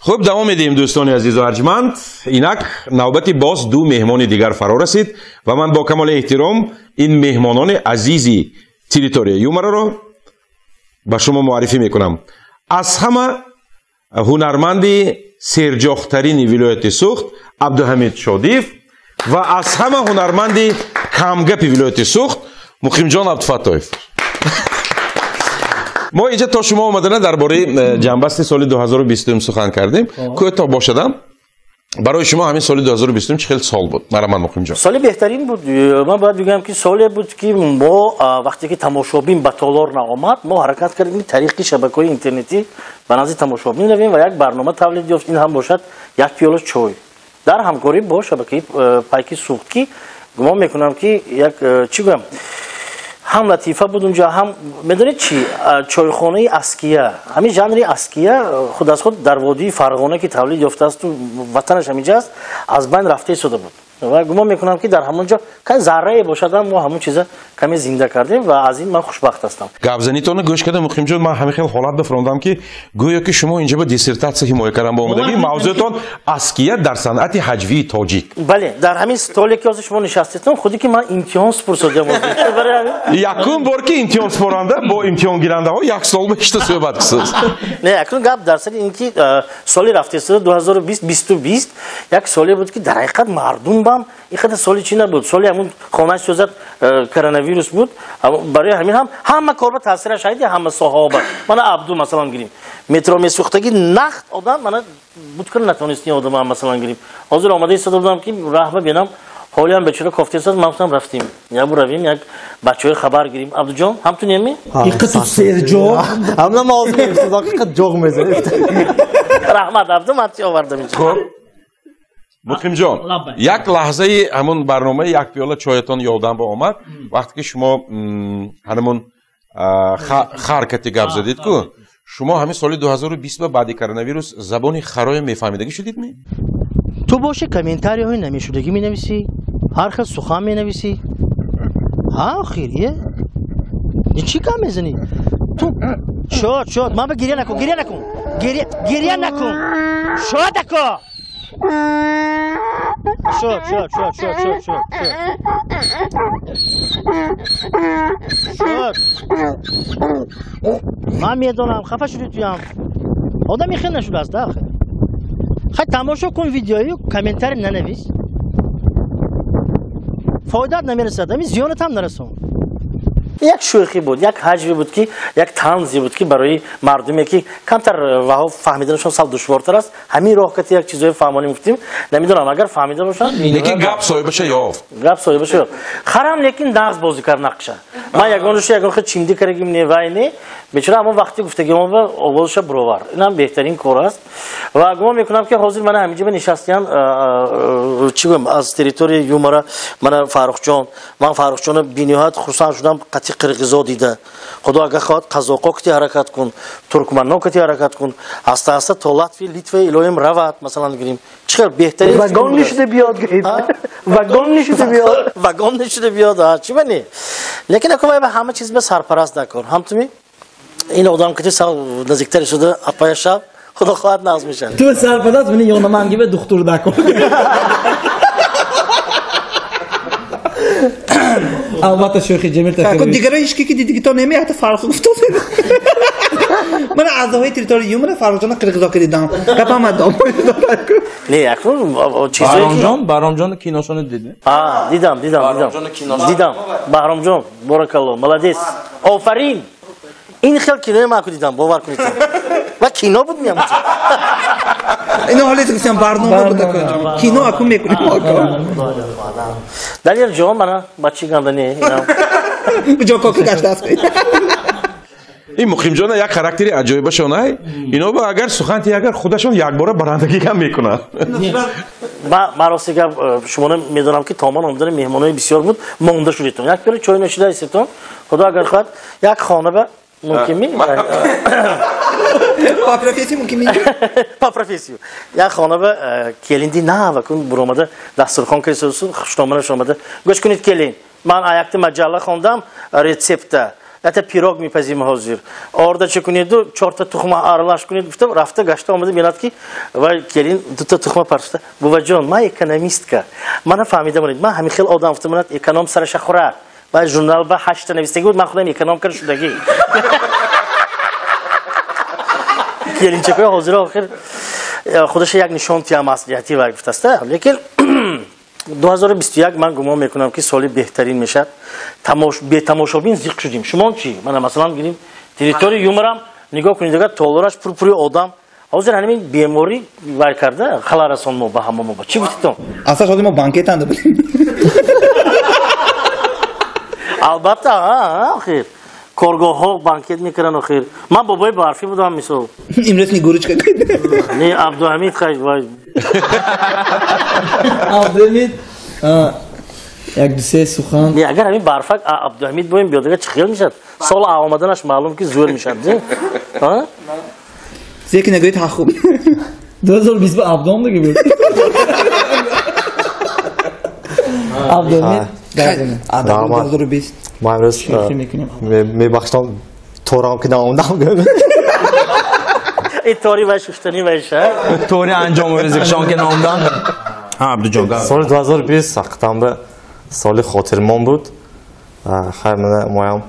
خب دوام میدیم دوستان عزیز و ارجمند. اینک نوبت باز دو مهمان دیگر فرا رسید و من با کمال احترام این مهمانان عزیزی تریتوری یومرا رو به شما معرفی میکنم. از همه هنرمندی سرجاخترین ولایت سوخت عبدالحمید شادیف و از همه هنرمندی کمگپ ولایت سوخت مقیم جان عبدالفتاحیف. ما اینجا تا شما اومدن درباره جنبست سال 2020 سخن کردیم. کوتاه باشدم برای شما همین سال 2020 چه خیلی سال بود؟ من مقیم جان سال بهترین بود. من باید بگم که سالی بود که ما وقتی که تماشابین به تالار نآمد ما حرکت کردیم طریق شبکه‌های اینترنتی به نزد تماشابین رویم و یک برنامه تولید یافتیم. هم باشد یک پیاله چای در همکاری با شبکه پایکی سوختکی. گمان میکنم که یک چی گویم هم لطیفه بود اونجا، هم میدونید چی چایخانه اسکیه، همین ژانری اسکیه خود از خود در وادی فرغانه که تولید یافته است و وطنش همینجا است از بین رفته شده بود و گمان میکنم که در همونجا که ذره باشد ما همون چیزا کمی زنده کردیم و از این من خوشبخت هستم. گپزنیتون گوش کردم مقیم جان. من همین خیلی حالت بفرمودم که گویا که شما اینجا با دیسرتاسیون حمایت کردن با اومدگی موضوعتون اسکیه در صنعت حجوی تاجیک. بله در همین استولی که از شما نشستید خودی که من امتحان پرسیدم یکون بار که امتحان سپرنده با امتحان گیرنده ها یک سال بیشتر صحبت کردید. نه اکنون گپ در سر اینکه سالی رفته سال 2020 یک سالی بود که در حقیقت مردم بام این خود سالی چی نبود. سالی همون خانه سوزد کرونا ویروس بود. برای همین همه کار به تاثیر شاید همه صحابه من عبدو مثلا گیریم مترو میسوختگی نخت آدم من بود که نتونستی آدم هم مثلا گیریم. حاضر آماده ایستاده بودم که راه ببینم حالی هم بچه‌ها کافته است ما رفتیم یا رویم یک بچه‌های خبر گیریم. عبدو جان هم تو نمی حقیقت سرجو هم نماز می‌خونم حقیقت جوق می‌زنه رحمت عبدو ماتی آوردم اینجا. مقیم جان یک لحظه همون برنامه یک پیاله چایتون یادم با آمد وقتی که شما همون خرکتی گپ زدید که شما همین سال 2020 بعد کرونا ویروس زبان خرای میفهمیدگی شدید می؟ تو باشه کامنتاری های نمیشدگی می نویسی هر خیلی سخن می نویسی ها خیریه این چی کار میزنی تو شد من به گریه نکن گریه نکن شد اکو شد من میدونم خفه شدی تویم آدمی خیلی نشد از داخل خیلی تماشا کن ویدیویی و کامنتر ننویس فایدت نمیرسد همین زیانت هم نرسون. یک شوخی بود یک حجوی بود که یک طنزی بود که برای مردمی که کمتر و فهمیدنشون سال دشوارتر است همین راه کتی یک چیزای فهمانی گفتیم. نمیدونم اگر فهمیده باشن لیکن گپ سایه بشه یافت خرم لیکن نغز بازی کار نقشه من یگانش خود چیمدی کردیم نیوینه بیچاره اما وقتی گفتگی ما به آوازش بروور اینم بهترین کار است و گمان میکنم که حاضر من همینجا به نشستیان چی گویم از تریتوری یومرا من فرخ جان بینیات خصوصا شدم قطعی قرقیزا دیده خدا اگه خواهد قزاقا کتی حرکت کن ترکمن‌ها کتی حرکت کن هسته تا لطفی لیتوی الهیم روت مثلا گیریم چقدر بهترین وگان نشده بیاد وگان نشده بیاد چی بنی لیکن اکنون به همه چیز به سرپرست نکن هم تو این آدم که تو نزدیکتر شده اپای شب خدا خواهد ناز میشن تو سرپرست بینی یا نمانگی به دکتر نکن البته شوخی جمیل تکراری دیگه هیچ کی دیگه تو نمی حتی فرق گفتم من اعضای تریتوری یومن فرق جان قرقیزا که دیدم گپم ادام نه اکنون چیزایی که بهرام جان کیناشون دیدی؟ دیدم بهرام جان بارکالله ملادیس آفرین این خیلی کینوی ما کو دیدم باور کنید و کینو بود میام اینو حالی تو برنامه بود کینو اكو میکنیم دلیل جان من بچی گندنی اینا جو کوکی گشت است این مقیم جان یک خاراکتری عجیبه شونه اینا با اگر سخنتی اگر خودشون یک بار برندگی کم میکنن ما راستی شما میدونم که تامان آمدن مهمانای بسیار بود مونده شدیتون یک پیاله چای نوشیده ایستون خدا اگر خواهد یک خانه به ممکن می پاپرافیسیو یک خانه به کلندی نه وکن برآمده دسترخوان که خوشنامه آمده گوش کنید کلین من آیکت مجله خواندم رسپت حتی پیروگ میپذیم حاضر آردا چه کنید دو چهار تا تخم آرلاش کنید گفتم رفته گشته آمده میاد کی و کلین دو تا تخم پرسته بابا جان ما اکونومیست که من فهمیدم من همین خیلی آدم گفتم من اکونوم سرش خوره و ژورنال با 8 تا نوشته بود من خودم اکونوم کردم شدگی کلین چه کنه حاضر آخر خودش یک نشان تیام اصلیتی و گفته است لیکن 2021 من گمان میکنم که سال بهترین میشه به تماشابین زیق شدیم شما چی من مثلا گیریم تریتوری یومرم نگاه کنید دیگه تولرش پروپری آدم حاضر همین بیماری وای کرده خلارسون ما با همه ما چی گفتم اصلا شده ما بانکت انده بودیم البته آخر کارگاه ها بانکت میکردن آخر من بابای برفی بودم مثلا امروز نیگوریچ کرد نه عبدالحمید خیلی وای عبدالحمید یک دوسته سخن نه اگر همین برفک عبدالحمید بایم بیاد دیگه چه خیال میشد سال آمدنش معلوم که زور میشد ها زیکی نگویی تخوب 2020 به عبدالحمید دیگه بود عبدالحمید عبدالحمید 2020 ما امروز میبخشتم تورم که نموندم این توری و ششتنی ویشه توری انجام ورزشان که نامدن عبدو جان سال 2020 سختم سال خاطرمان بود خیر من مایم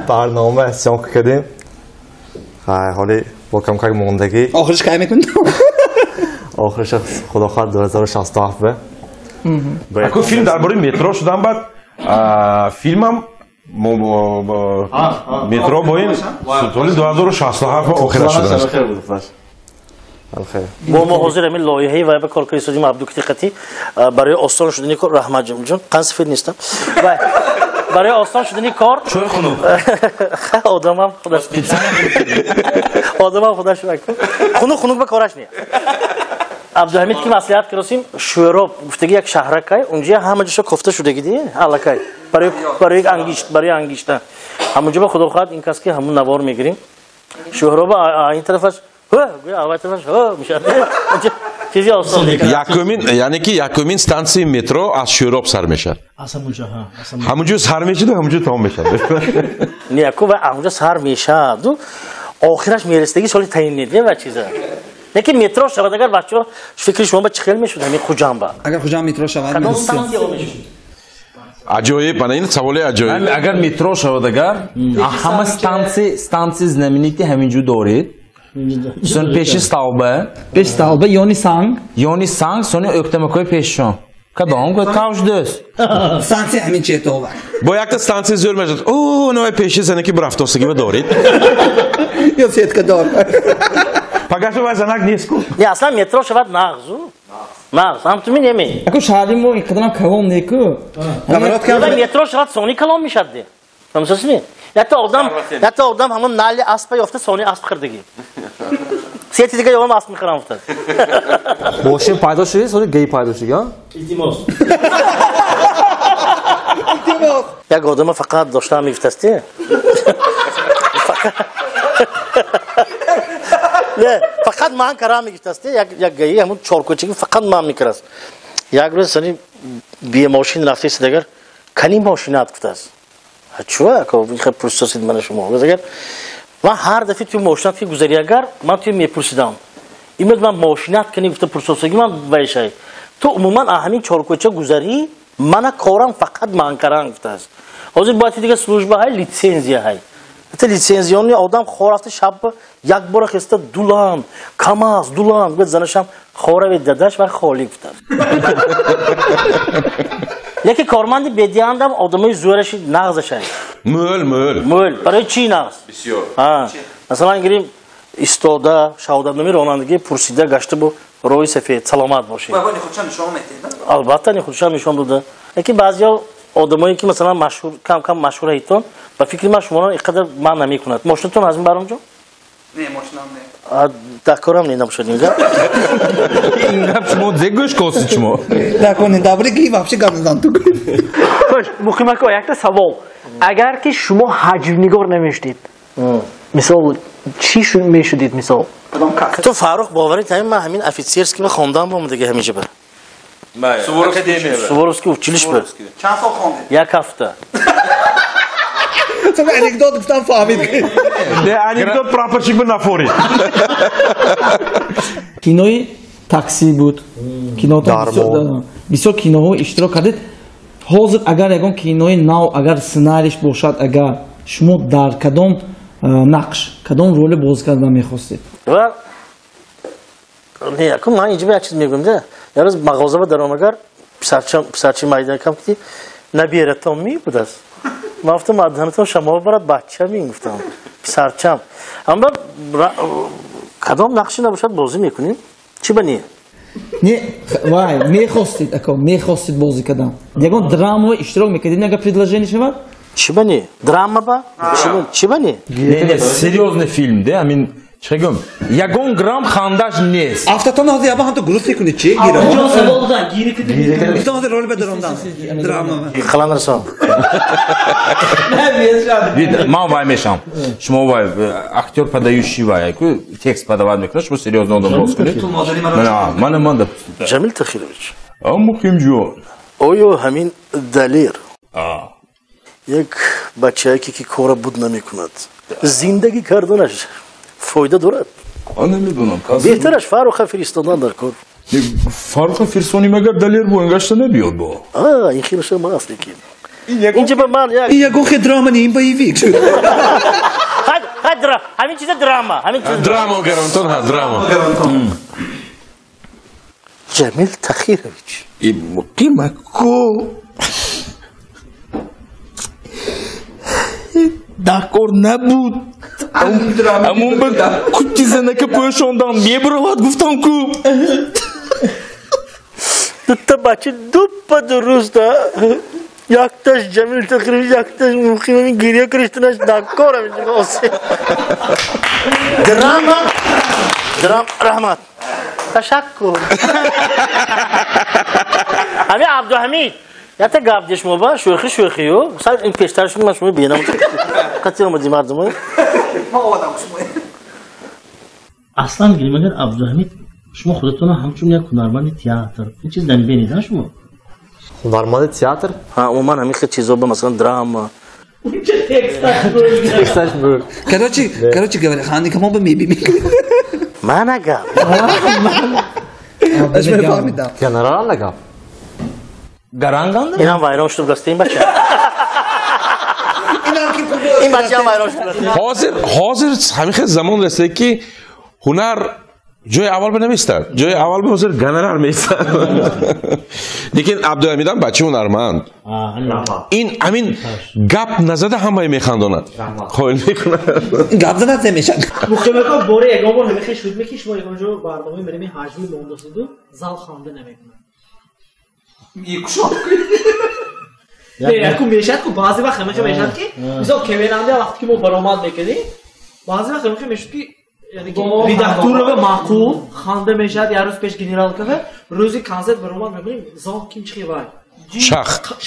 برنامه سیان کردیم حالی با کم که موندگی آخرش که میکنیم آخرش خدا خواهد 2067 به اکو فیلم درباره مترو شدم بعد فیلمم مترو با این سال 2067 آخرش شده با ما حاضر همین لایحه‌ای و به کار کردیم عبدالکتی برای آسان شدنی کار رحمت جان قنصفید نیستم برای آسان شدنی کار چوی خونو آدمم خودش نکن خونو به کارش نیست عبدالحمید که مصلحت کردیم شورا گفتگی یک شهرکای اونجا همه جاشو کفته شده گیدی الکای برای انگیشتن همونجا به خدا خواهد این کس که همون نوار میگیریم شورا با این طرفش اول طرفش میشه چیزی آسان یعنی که یکمین ستانسی مترو از شوراب سر میشه همونجا سر میشه و همونجا تمام میشه نیاکو و همونجا سر میشه دو آخرش میرسدگی سالی تعیین نیده و چیزه یکی مترو شود اگر بچه‌ها فکر شما به چه خیلی میشد همین خوجام با اگر خوجام مترو شود کدام ستانسی او میشد عجایب من این سوال عجایب اگر مترو شود اگر همه ستانسی زمینیتی همینجور دارید سون پیش stavbe یعنی سنگ سونی öktemekoy پیششون کدام که کاوش دست ستانسی همین چه تو با با یک تا ستانسی زور میشد او نوع پیشی زنکی برفتوستگی به دارید یا سیت که دار پگاش و زنک نیست کو نه اصلا مترو شود نغز هم تو می نمی اکو شادی مو اقدام کلام نیکو کامرات که مترو شود سونی کلام میشد دی فهمتش نی حتی آدم همون نالی اسب یافته سونی اسب خردگی سیتی دیگه یوم اسب میخرم افتاد ماشین پیدا شدی سونی گی پیدا شدی ها التماس یک آدم فقط داشتم میفتستی نه فقط من کارم میگفتستی یک گیی همون چارکوچی فقط من میکرد یک روز سنی بی ماشین رفتی سدگر کنی ماشینات گفتست چوه که این خیلی پرسید من شما بذار من هر دفعه توی ماشینات که گذری اگر من توی میپرسیدم این من ماشینات کنی گفته پرسوسگی من وایشای تو عموما همین چارکوچه گذری من کارم فقط من کارم گفتست حاضر باید دیگه سلوجبه های لیسنزیه های حتی لیسنزیانی آدم خورافته شب یک بار خسته دولان کماز دولان گفت زنشم خوره به دادش و خالی گفتست یکی کارمندی بدیاندم آدمای زورش نغزش هست مول برای چی نغز؟ بسیار مثلا گیریم استاده شهادتنامه رانندگی پرسیده گشته با روی سفید سلامت باشه بابا خودشان نشون میدن البته خودشان نشون داده یکی بعضیا آدمایی که مثلا مشهور کم مشهور هستن با فکر من شما رو اینقدر من نمیکنند ماشینتون از این برام جو نه ماشینم نه دکارم نیدم شد اینجا اینقدر شما زگوش کاسی شما دکونه دبری کی واپسی گردن تو باش مخیمه که یک سوال اگر که شما حجمنگار نمیشدید مثال چی میشدید مثال تو فاروق باوری تایم من همین افیسیرس که من خواندم با دیگه همیشه بر Suvorovskiy uchilish bir. چند سال خوانده؟ یک hafta. تو انکدوت گفتم فهمید. Ne anekdot praporchik bir nafori. кинои такси буд. Киното бисёр киноҳо иштирок кардед. ҳозир агар ягон кинои нав агар сценарийш бошад, агар шумо дар кадом нақш, кадом роли бозӣ кардан мехостед? Va ne yakın man ince bir açız miyim de. Yalnız mağazaba daromagar pisarçı maydan kapti. Nabiyere tam mi bu das? Mafta madhanı tam şamava barat bahçe mi guftam. Pisarçam. Ama kadam nakşına başat bozum yakunim. Çi bani? Не, вай, мехостед, ако мехостед бозӣ кардан. Ягон драмаҳо иштирок мекардед, агар предложение шавад? Çi bani? Drama ba? Çi bani? Не, серьезный фильм, да, амин чигам. Ягон грамм хандаш нест. Aftatonu hazır yapma hantu grup sekunde çi gira. John Savol'dan giyinip Guftam hazır rol bediromdan. Drama. Kalanırsan. Ман вай мешам. Шумо вай актер подающий вай, ку текст подавать мекунад, шумо серьезно одам рост кунед. Ман да. Cemil Takhirovic. Мухимҷон. Oyo hamin dalir. Yak bachai ki kora bud namikunad. Zindagi kardanash foyda dorad. Намедонам. Behterash Farukha Firistodan dar kor. Фаруха Фирсони мегар далер бо ингашта набиёд бо. In khirasha mas lekin. Ince bir mal ya. İyi gohe drama neyim bayivik. Hadi hamin çize drama. Hamin çize Drama garanton ha drama. Cemil Takhirovic. Qimako. D'accord nabud. Amon bir kutizanaka po'shondan bebrovat guftam ku. Tutta bachi duppa durustda. Yaktaş Cemil Takhirovic yaktaş muhimmin geriye kiriştinaş d'accord hamin olsun. Drama. Rahmat. Teşekkür. Abi Abdülhamid. Ya da gabdeş mi ba? Şuxi yo. Sen in peştarşın mı şunu beynam. Kaçıyor mu dimardımı? Aslan girmeler Abdülhamid. Şunu xudotuna hamçun ya kunarmani tiyatr. Bu çizden beni da şunu. Kunarmani tiyatr? Ha, umuman hamil çizo ba mesela drama. Tekstach bur. Короче говоря, хани кamo ba мебими. Mana gab. Aš me fahmidam. Generalna gap. Garangan? İnan vayron ştur gastayım bacha. İn bacha vayron ştur gastayım. Hozir hamisha zamon rasaki hunar joy avval ba nemistad. Joy avval ba hozir general meistad. Lekin Abdulhamidam bachi hunarmand. In amin gap nazada hamma mekhandonad. Qo'l mekunad. Gap zanat nemeshan. Muhtemelen bore egon bor hamixe shud mekish mo egon jo barnome merimi hajmi mondasidu zal khonda nemekuna. Ne yaku meshad ku bazi vaqt hamixe meshad ki misol kevenande vaqti ki mo baromad mekadi bazi vaqt hamixe meshad ki yani redaktor va ma'qul khonda meshad yarus pesh general kave rozi konsert baromad mekuni zal kim chiqivay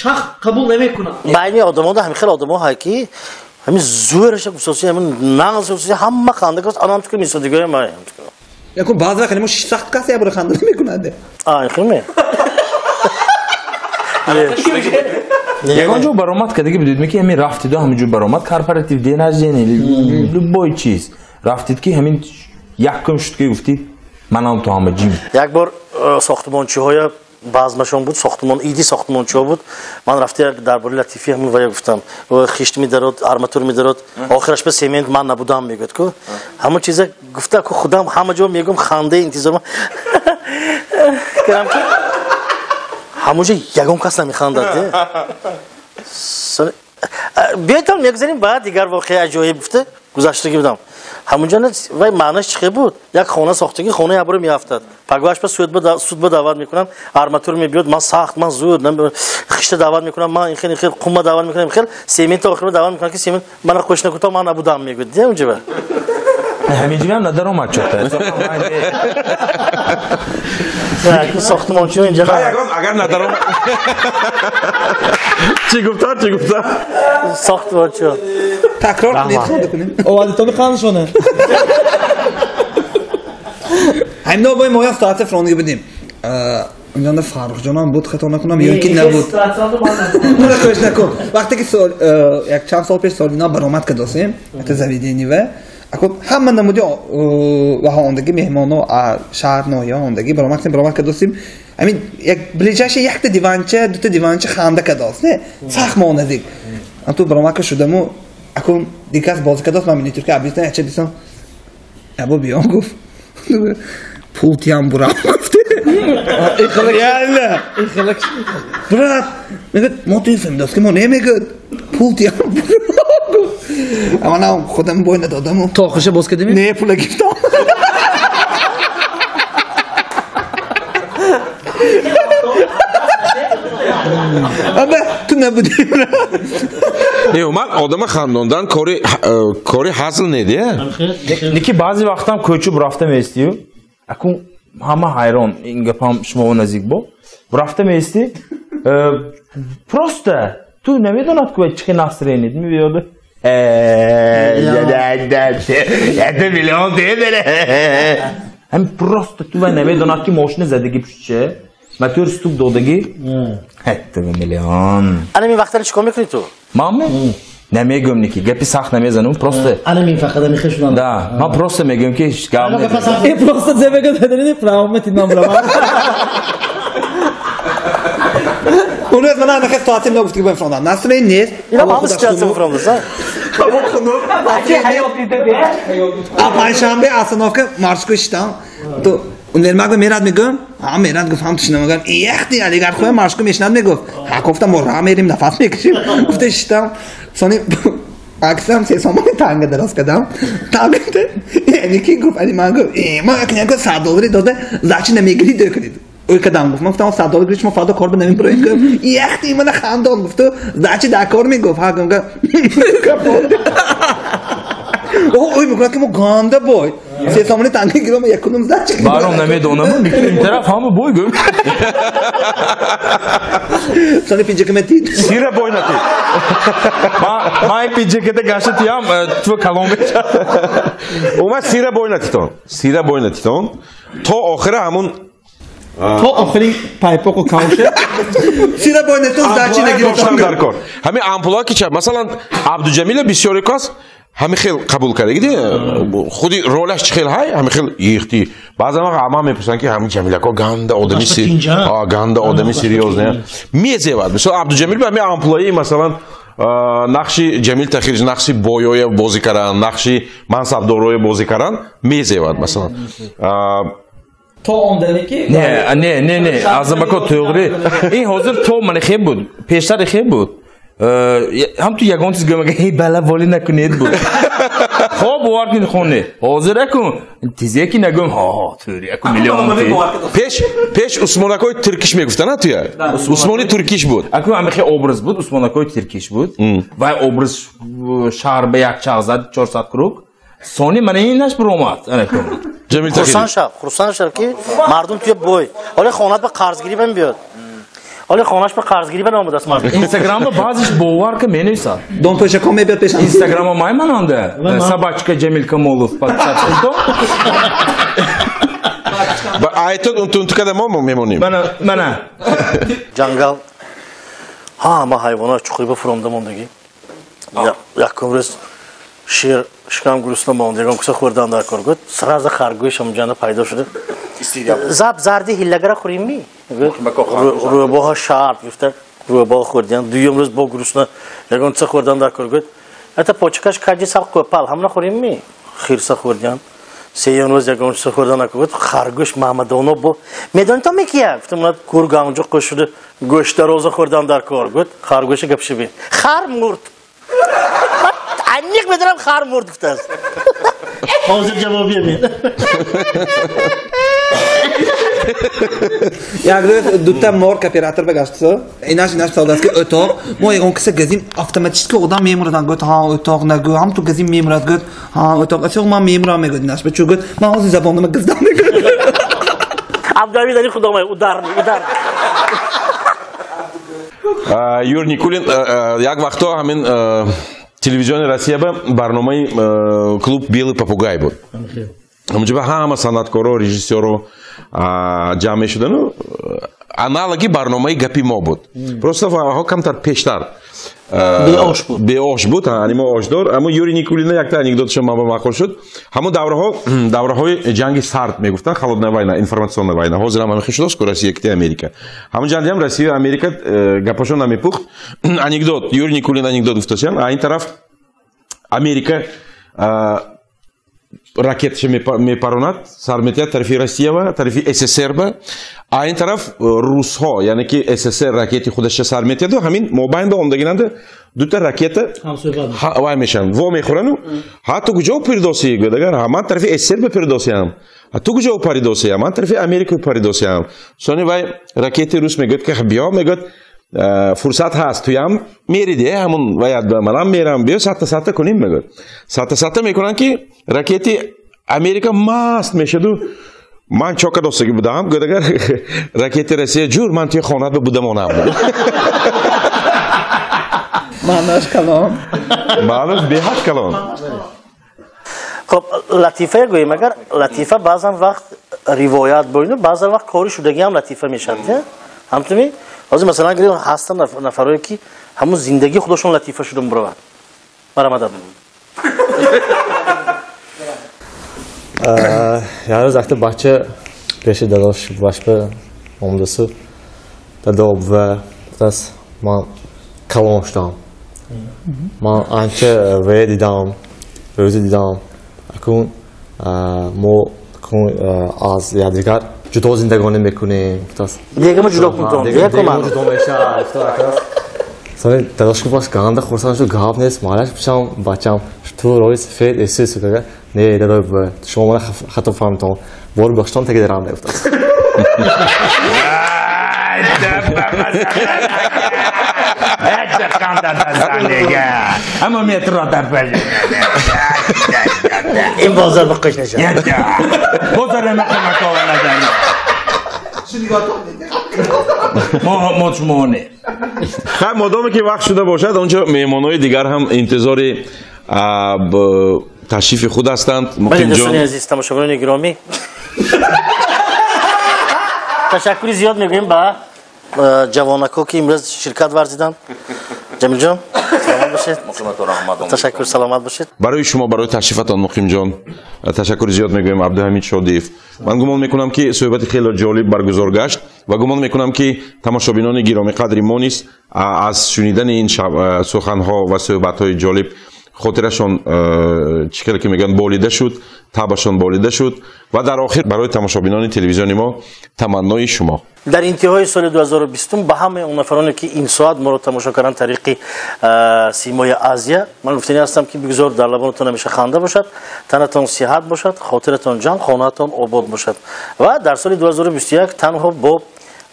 shax qabul nemekuna. Bayni odamo da hamil odamo hay ki hamin zo'rash xususiy hamin naql xususiy hamma qanday qilsa anam fikr misodiga qo'ymayman. Yakun bazı vakit nemo saxt qasa ya bura xanda mekunade. Xilmi. Ягон ҷо баромад кардагӣ бидуд ки ҳамин рафтиду ҳамин ҷо баромад корпоратив ден рождения любой чиз рафтид ки ҳамин якум шуд ки гуфтид манам ту ҳама ҷим. Як бор сохтмончиҳоя баъзмашон буд, сохтмон иди сохтмончиҳо буд. Ман рафта як дарбори латифи ҳамин вая гуфтам. Хишт медарод, арматур медарод. Охираш ба семент ман набудам мегӯд ку. Ҳамон чиза гуфта ку худам ҳама ҷо мегӯм хандаи интизор кардам ки ҳамонҷо ягон кас намехандад. Биёйтам мегузарем ба дигар воқеа аҷоиб гуфта гузаштагӣ будам. Ҳамонҷо вай маънаш чӣ буд? Як хона сохтагӣ хонаи абро меафтад. Пагваш ба судба даъват мекунанд, арматур мебиёд, ман сахт, ман зуд, хишта даъват мекунам, ман ин хел қумма даъват мекунам, хел семент охир даъват мекунам ки семент мана қӯшна куто ман набудам мегӯд. Дидам ҷиба. ҳамин ҷиба надаромад чота. Сохтмончиҳо инҷа агар надаромад. Чӣ гуфта? Сохтмончиҳо. Takror کنیم. Овадитони қаншона. همین با مویا ساعت فرونگی بدیم. اونجا فرخ جانم بود خطا نکنم یا اینکه نبود نه خوش نکن وقتی که سال یک چند سال پیش سالینا برآمد که داشتیم تو زویدینی و اكو هم نمودی و ها اندگی مهمانو شهر نویا اندگی برآمد که داشتیم همین یک بلیجاش یک دیوانچه دو تا دیوانچه خنده که داشت نه سخت مونزیک من تو برآمد که شدمو اكو دیگه باز که داشت من مینیتور که ابلیتن چه دیسم ابو بیام گفت پولتیم برام گفته یالا برات میگه ما توی فیلم داشت که ما نمیگه پولتیم اما نه خودم بوی ندادم تو آخرش باز کردیم؟ نه پول گرفتم اما تو نبودی من آدم خنداندن کاری حاصل نیدیه لیکی بعضی وقت هم کوچو برافته میستیو اکو همه حیران این گپ هم شما نزدیک با برافته میستی پروسته تو نمیدونات که چه ناسترینید میبیاده یه میلیون دیدره هم پروسته تو و نمیدونات که ماشین زدگی پشته متور ستوک دادگی حتی میلیون الان این وقتا چیکار میکنی تو؟ مامه نمیگم نیکی گپی سخت نمیزنم پروسته الان این فقط میخشونم دا من پروسته میگم که گام نمیدونم این پروسته زبگه دادنی پراومتی نمرم اون روز من نخست تعطیل نگفتی که باید فرامدم نصر این نیست اینا با همه سیاست فرامده سا پنجشنبه اصناف که مارش کشتم تو اون نرمک به میراد میگم میراد گفت هم توشنم میگم ایختی علیگرد خواه مارش که میشند میگفت گفتم ما راه میریم نفس میکشیم گفته شتم سانی عکسم سه سامانی تنگ دراز کردم تنگه یعنی کی گفت علی من گفت ما اکنیان که $100 داده زچی نمیگیری دکرید اوی کدام گفت من گفتم $100 گریش ما فردا کار بنویم برای اینکه یختی من خندان گفت زچی در کار میگفت ها گفت اوی میگفت که ما گانده بای سه سامانی تنگی گیرم یک کدوم زچی بارم نمیدونم این طرف همه بای گفت سانی پیجه که متید سیره بای نتید ما این پیجه که گشتی هم تو کلام بچه اومد سیره بای نتیتون تا آخر همون تو آخرین پایپاک و کاوشه سیره بای نتون زچی نگیرم همین امپولا که چه مثلا عبدالجمیل بسیاری کس همین خیلی قبول کرده گیدی خودی رولش چه خیلی های همین خیلی ایختی بعضا همه میپرسن که همین جمیل که گنده آدمی سریوز نه میزیواد مثلا عبدالجمیل به همین امپولایی مثلا نقشی جمیل تخیرج نقشی بویوی بازی کردن نقشی منصبداروی بازی کردن میزیواد مثلا تو اون که نه از ما توغری این حاضر تو من خیلی بود پیشتر خیلی بود هم تو یگان چیز گم هی بالا والی نکنید بود خوب وارد خونه حاضر کن تیزی کی نگم ها توری اكو میلیون پیش عثمانکوی ترکیش میگفتن تو یا عثمانی ترکیش بود اكو هم خیلی obraz بود عثمانکوی ترکیش بود و obraz شهر به یک چازد 400 کروک سونی من اینش برآمد انا جمیل خرسان شب که مردم توی بوی حالا خونت به قرضگیری بهم بیاد حالا خونش به قرضگیری به نام دست مردم اینستاگرام بعضیش باور که مینویسه دون توشه کم میبیاد پیش اینستاگرام ما مننده собачка جمیل کمولوف подписаться با آیتون اون تو کدام ما میمونیم من جنگل ها ما حیوانات چخوری به فرامده موندگی یک کمرس شیر شکم گلوسنا موندگان کسا خوردن در کار گفت سراز خرگوش هم جانه پیدا شده زب زردی هیلگره خوریم می روباه شارپ گفته روباه خوردن دویم روز با گلوسنا یکان کسا خوردن در کار گفت حتی پاچکش کجی ساق کوپال هم نخوریم می خیرسا خوردن سیان روز یکان کسا خوردن در کار گفت خرگوش محمدانو با میدانی تا میکیه گفتم اونا کورگانجو قشده گوشت روز خوردن در کار گفت خرگوش گپشه بین خر مرد انیق بدرم خر مرد گفته است حاضر جوابیه بین یک روز دوتا مار کپیراتر بگشت ایناش ساده است که اتاق ما یکان کسی گزیم اتوماتیک اتاق میموردن گفت ها اتاق نگو هم تو گزیم میمورد گفت ها اتاق اتاق ما میمورم میگفت ایناش بچه گفت من حاضر زبانم گزدم میگفت عبدالعمی داری خدا مای ادار یور نیکولین یک وقتا همین تلویزیون روسیه با برنامه клуб белый попугай بود اونجا همه صنعتکارا رژیسورا جمع شدن аналоги барномаи гапи мо буд. Просто ҳо камтар пештар беош буд, анимо ошдор. Аммо Юрий Никулина якта анекдоташо ман ба мақул шуд. Ҳамон давраҳои ҷанги сард мегуфтан, холодная война, информационная война. Ҳозир ҳам ҳамин шудааст ки Россия кити Америка. Ҳамон ҷанги ҳам Россия Америка гапашо намепухт. Анекдот, Юрий Никулин анекдот гуфташам. Ин тараф Америка ракеташа мепаронад, сар метиҳад тарафи Россия ва тарафи СССР ба. Ин тараф русҳо, яъне ки СССР ракети худаша сар метиҳад, ҳамин мобайн ба омдагинанда дута ракета вай мешаванд, во мехӯрану ҳа ту куҷо пирдосӣ гӯд, агар ман тарафи СССР ба пирдосиам, ту куҷо паридосиам, ман тарафи Америка паридосиам. Сони вай ракети рус мегӯд ки биё, мегӯд фурсат ҳаст, туям мериди, ҳамун ваяд манам мерам, биё сатта кунем мегӯд. Сатта мекунанд ки ракети Америка маст мешаду. Ман чока достаги будам, гӯд агар ракети Россия ҷур, ман туи хона будамонам. Маънош калон. Маънош беҳад калон. خب لطیفه گوییم اگر لطیفه بعضا وقت روایت بوینه بعضا وقت کاری شدگی هم لطیفه میشن همونطوری حاضر مثلا اگر هستن نفرایی که همون زندگی خودشون لطیفه شدن برون برآمدن یه روز وقتی بچه پیش داداش باش به آمدسو داداب و دست من کلان شدم من آنچه وی دیدم روزی دیدم اکنون ما از یادگار جدا زندگانی میکنیم دیگه ما جدا کنیم دیگه ما جدا میشه سالی داداش که باش گنده خورسان شو گاب نیست مالش بشم بچم تو روی سفید احساس کنه نه داداش شما من خطا فهمیدم بار بخشتم تگه درام نیفتاد اما متر در پنج این بازار بقیش نشد بازار مکان نزنی مطمئنه خب مادامی که وقت شده باشد اونجا مهمانهای دیگر هم انتظار تشریف خود هستند. مقیم جان عزیز تماشاگران گرامی تشکری زیاد میگویم با جوانکو که امروز شرکت ورزیدن. جمیل جان سلامت باشید. تشکر سلامت باشید. برای شما برای تشریفتان مقیم جان تشکر زیاد میگویم. عبدالحمید شادیف. من گمان میکنم که صحبت خیلی جالب برگزار گشت و گمان میکنم که تماشابینان گرامی قدری ما نیست از شنیدن این سخنها و صحبت‌های جالب خاطرشان چیکار که میگن بالیده شد، تابشان بالیده شد و در آخر برای تماشابینان تلویزیون ما تمنای شما در انتهای سال 2020 به همه اون نفرانی که این ساعت ما رو تماشا کردن طریق سیمای آزیا من گفتنی هستم که بگذار در لبانتون همیشه خنده باشد، تنتون صحت باشد، خاطرتون جان، خانه‌تون آباد باشد و در سال 2021 تنها با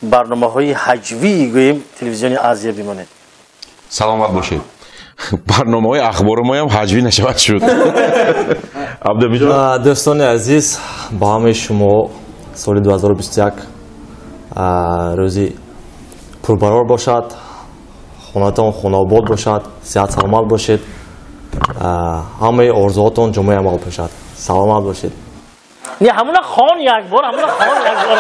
برنامه‌های حجوی گوییم تلویزیون آزیا بمانید. سلامت باشید. برنامه‌های اخبار ما هم حجوی نشود شد. عبدالحمید جان دوستان عزیز با همه شما سال 2021 روزی پربارور باشد، خونه‌تان خونه‌آباد باشد، صحت سلامت باشید، همه آرزوهاتون جمعه عمل باشد. سلامت باشید. نه همون خان یک بار همون خان یک بار